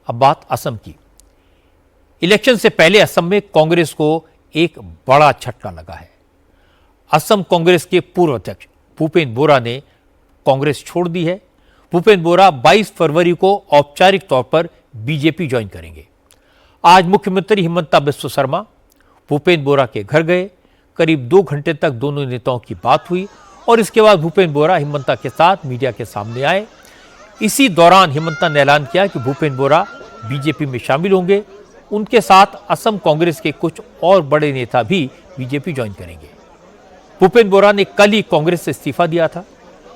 अब बात असम की। इलेक्शन से पहले असम में कांग्रेस को एक बड़ा झटका लगा है। असम कांग्रेस के पूर्व अध्यक्ष भूपेन बोरा ने कांग्रेस छोड़ दी है। भूपेन बोरा 22 फरवरी को औपचारिक तौर पर बीजेपी ज्वाइन करेंगे। आज मुख्यमंत्री हिमंता बिस्वा शर्मा भूपेन बोरा के घर गए। करीब 2 घंटे तक दोनों नेताओं की बात हुई और इसके बाद भूपेन बोरा हिमंता के साथ मीडिया के सामने आए। इसी दौरान हिमंता ने ऐलान किया कि भूपेन बोरा बीजेपी में शामिल होंगे। उनके साथ असम कांग्रेस के कुछ और बड़े नेता भी बीजेपी ज्वाइन करेंगे। भूपेन बोरा ने कल ही कांग्रेस से इस्तीफा दिया था।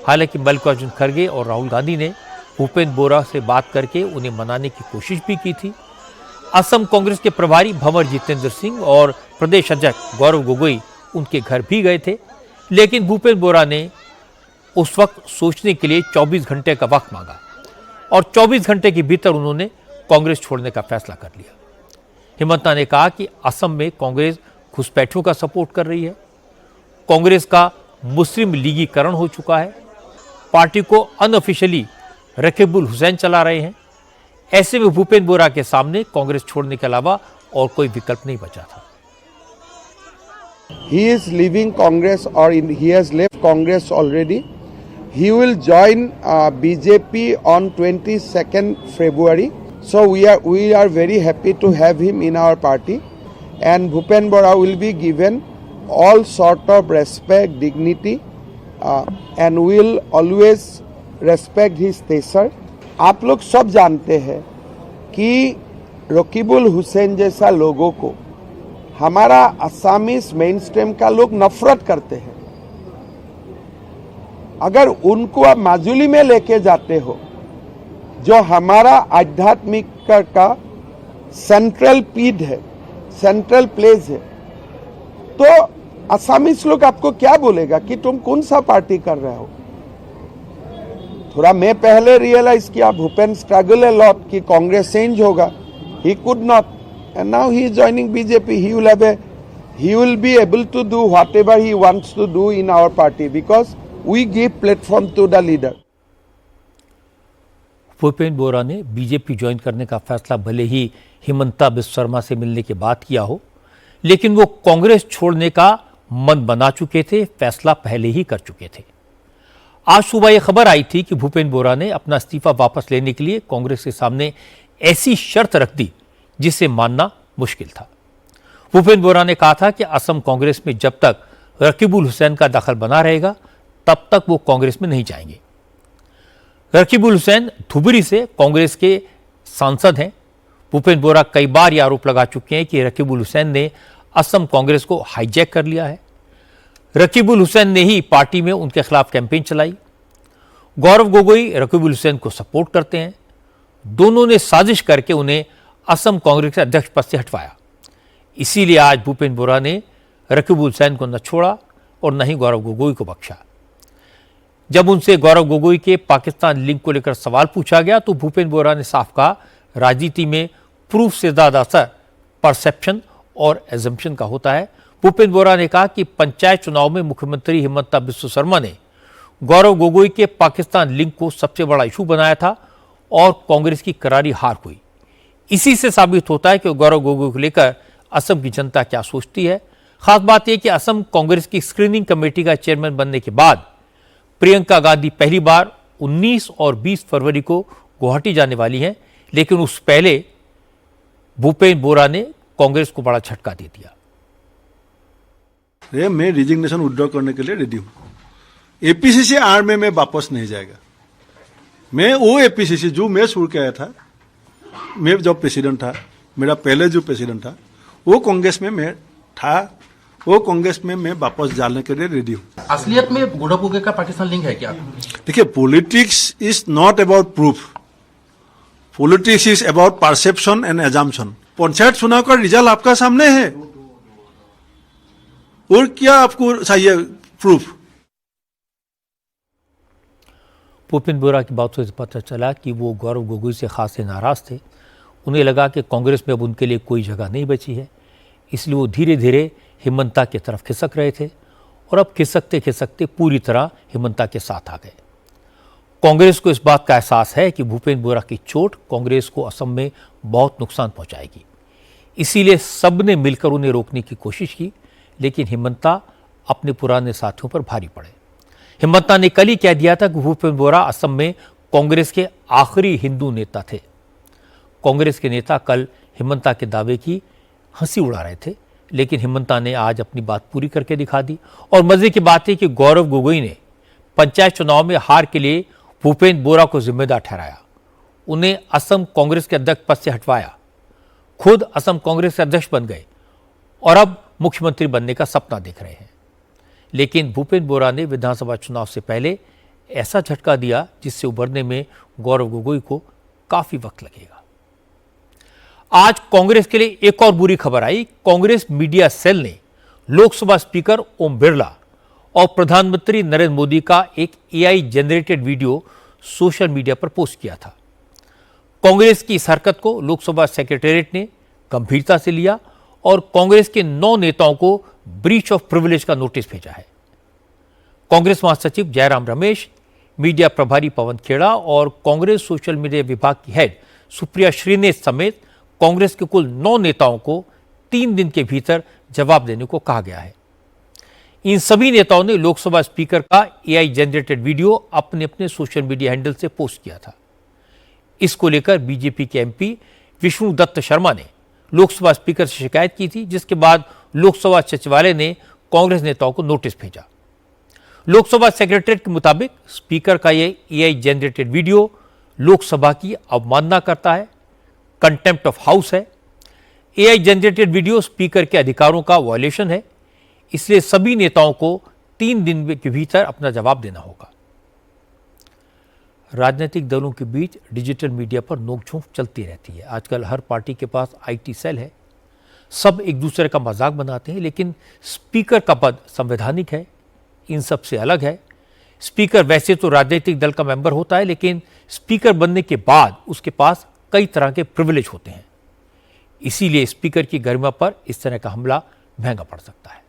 हालांकि मल्लिकार्जुन खड़गे और राहुल गांधी ने भूपेन बोरा से बात करके उन्हें मनाने की कोशिश भी की थी। असम कांग्रेस के प्रभारी भंवर जितेंद्र सिंह और प्रदेश अध्यक्ष गौरव गोगोई उनके घर भी गए थे, लेकिन भूपेन बोरा ने उस वक्त सोचने के लिए 24 घंटे का वक्त मांगा और 24 घंटे के भीतर उन्होंने कांग्रेस छोड़ने का फैसला कर लिया। हिमंता ने कहा कि असम में कांग्रेस घुसपैठियों का सपोर्ट कर रही है। कांग्रेस का मुस्लिम लीगीकरण हो चुका है। पार्टी को अनऑफिशियली रकीबुल हुसैन चला रहे हैं। ऐसे में भूपेन बोरा के सामने कांग्रेस छोड़ने के अलावा और कोई विकल्प नहीं बचा था। He is leaving Congress he has left Congress already. He will join BJP on 22nd February. So we are very happy to have him in our party, and Bhupen Bora will be given all sort of respect, dignity, and will always respect his teacher. आप लोग सब जानते हैं कि रकीबुल हुसैन जैसा लोगों को हमारा असमीज मेन स्ट्रीम का लोग नफरत करते हैं। अगर उनको आप माजुली में लेके जाते हो, जो हमारा आध्यात्मिक का सेंट्रल पीड है, सेंट्रल प्लेस है, तो असमीज लोग आपको क्या बोलेगा कि तुम कौन सा पार्टी कर रहे हो। थोड़ा मैं पहले रियलाइज किया भूपेन स्ट्रगल अ लॉट कि कांग्रेस चेंज होगा। He could not, and now he is joining BJP. He will be able to do whatever he wants to do in our party because we give platform to the leader. Bhupen Bora ने BJP join करने का फैसला भले ही हिमंता बिस्वा शर्मा से मिलने के बाद किया हो, लेकिन वो कांग्रेस छोड़ने का मन बना चुके थे, फैसला पहले ही कर चुके थे। आज सुबह यह खबर आई थी कि भूपेन बोरा ने अपना इस्तीफा वापस लेने के लिए कांग्रेस के सामने ऐसी शर्त रख दी जिसे मानना मुश्किल था। भूपेन बोरा ने कहा था कि असम कांग्रेस में जब तक रकीबुल हुसैन का दखल बना रहेगा तब तक वो कांग्रेस में नहीं जाएंगे। रकीबुल हुसैन धुबरी से कांग्रेस के सांसद हैं। भूपेन बोरा कई बार यह आरोप लगा चुके हैं कि रकीबुल हुसैन ने असम कांग्रेस को हाईजैक कर लिया है। रकीबुल हुसैन ने ही पार्टी में उनके खिलाफ कैंपेन चलाई। गौरव गोगोई रकीबुल हुसैन को सपोर्ट करते हैं। दोनों ने साजिश करके उन्हें असम कांग्रेस के अध्यक्ष पद से हटवाया। इसीलिए आज भूपेन बोरा ने रकीबुल हुसैन को न छोड़ा और न ही गौरव गोगोई को बख्शा। जब उनसे गौरव गोगोई के पाकिस्तान लिंक को लेकर सवाल पूछा गया तो भूपेन बोरा ने साफ कहा, राजनीति में प्रूफ से ज्यादा असर परसेप्शन और एजम्पशन का होता है। भूपेन बोरा ने कहा कि पंचायत चुनाव में मुख्यमंत्री हिमंता बिस्वा शर्मा ने गौरव गोगोई के पाकिस्तान लिंक को सबसे बड़ा इशू बनाया था और कांग्रेस की करारी हार हुई। इसी से साबित होता है कि गौरव गोगोई को लेकर असम की जनता क्या सोचती है। खास बात यह कि असम कांग्रेस की स्क्रीनिंग कमेटी का चेयरमैन बनने के बाद प्रियंका गांधी पहली बार 19 और 20 फरवरी को गुवाहाटी जाने वाली हैं, लेकिन उस पहले भूपेन बोरा ने कांग्रेस को बड़ा झटका दे दिया। मैं रिजिग्नेशन विड्रॉ करने के लिए रेडी हूं। एपीसीसी आर में मैं वापस नहीं जाएगा। मैं वो एपीसीसी जो मैं छोड़ के आया था, मैं जब प्रेसिडेंट था, मेरा पहले जो प्रेसिडेंट था वो कांग्रेस में मैं था, वो कांग्रेस में मैं वापस जाने के लिए रेडी हूँ। असलियत में गौरव गोगोई का पाकिस्तान लिंक है क्या? देखिए, politics is not about proof, politics is about perception and assumption. Panchayat चुनाव का रिजल्ट आपका सामने है, और क्या आपको चाहिए प्रूफ? भूपेन बोरा की बातों से पता चला कि वो गौरव गोगोई से खासे नाराज थे। उन्हें लगा कि कांग्रेस में अब उनके लिए कोई जगह नहीं बची है, इसलिए वो धीरे धीरे हिमंता की तरफ खिसक रहे थे और अब खिसकते खिसकते पूरी तरह हिमंता के साथ आ गए। कांग्रेस को इस बात का एहसास है कि भूपेंद्र बोरा की चोट कांग्रेस को असम में बहुत नुकसान पहुंचाएगी। इसीलिए सबने मिलकर उन्हें रोकने की कोशिश की, लेकिन हिमंता अपने पुराने साथियों पर भारी पड़े। हिमंता ने कल ही कह दिया था कि भूपेंद्र बोरा असम में कांग्रेस के आखिरी हिंदू नेता थे। कांग्रेस के नेता कल हिमंता के दावे की हंसी उड़ा रहे थे, लेकिन हिमंता ने आज अपनी बात पूरी करके दिखा दी। और मजे की बात है कि गौरव गोगोई ने पंचायत चुनाव में हार के लिए भूपेंद्र बोरा को जिम्मेदार ठहराया, उन्हें असम कांग्रेस के अध्यक्ष पद से हटवाया, खुद असम कांग्रेस के अध्यक्ष बन गए और अब मुख्यमंत्री बनने का सपना देख रहे हैं। लेकिन भूपेंद्र बोरा ने विधानसभा चुनाव से पहले ऐसा झटका दिया जिससे उभरने में गौरव गोगोई को काफी वक्त लगेगा। आज कांग्रेस के लिए एक और बुरी खबर आई। कांग्रेस मीडिया सेल ने लोकसभा स्पीकर ओम बिरला और प्रधानमंत्री नरेंद्र मोदी का एक AI generated video social media पर पोस्ट किया था। कांग्रेस की इस हरकत को लोकसभा सेक्रेटेरिएट ने गंभीरता से लिया और कांग्रेस के 9 नेताओं को ब्रीच ऑफ प्रिविलेज का नोटिस भेजा है। कांग्रेस महासचिव जयराम रमेश, मीडिया प्रभारी पवन खेड़ा और कांग्रेस सोशल मीडिया विभाग की हेड सुप्रिया श्रीनेश समेत कांग्रेस के कुल 9 नेताओं को 3 दिन के भीतर जवाब देने को कहा गया है। इन सभी नेताओं ने लोकसभा स्पीकर का एआई जनरेटेड वीडियो अपने अपने सोशल मीडिया हैंडल से पोस्ट किया था। इसको लेकर बीजेपी के एमपी विष्णु दत्त शर्मा ने लोकसभा स्पीकर से शिकायत की थी, जिसके बाद लोकसभा सचिवालय ने कांग्रेस नेताओं को नोटिस भेजा। लोकसभा सेक्रेटरीट के मुताबिक स्पीकर का यह एआई जनरेटेड वीडियो लोकसभा की अवमानना करता है, कंटेम्प्ट ऑफ हाउस है। एआई जनरेटेड वीडियो स्पीकर के अधिकारों का वायलेशन है, इसलिए सभी नेताओं को 3 दिन के भीतर अपना जवाब देना होगा। राजनीतिक दलों के बीच डिजिटल मीडिया पर नोकझोंक चलती रहती है। आजकल हर पार्टी के पास आईटी सेल है, सब एक दूसरे का मजाक बनाते हैं, लेकिन स्पीकर का पद संवैधानिक है, इन सब से अलग है। स्पीकर वैसे तो राजनीतिक दल का मेंबर होता है, लेकिन स्पीकर बनने के बाद उसके पास कई तरह के प्रिविलेज होते हैं। इसीलिए स्पीकर की गरिमा पर इस तरह का हमला महंगा पड़ सकता है।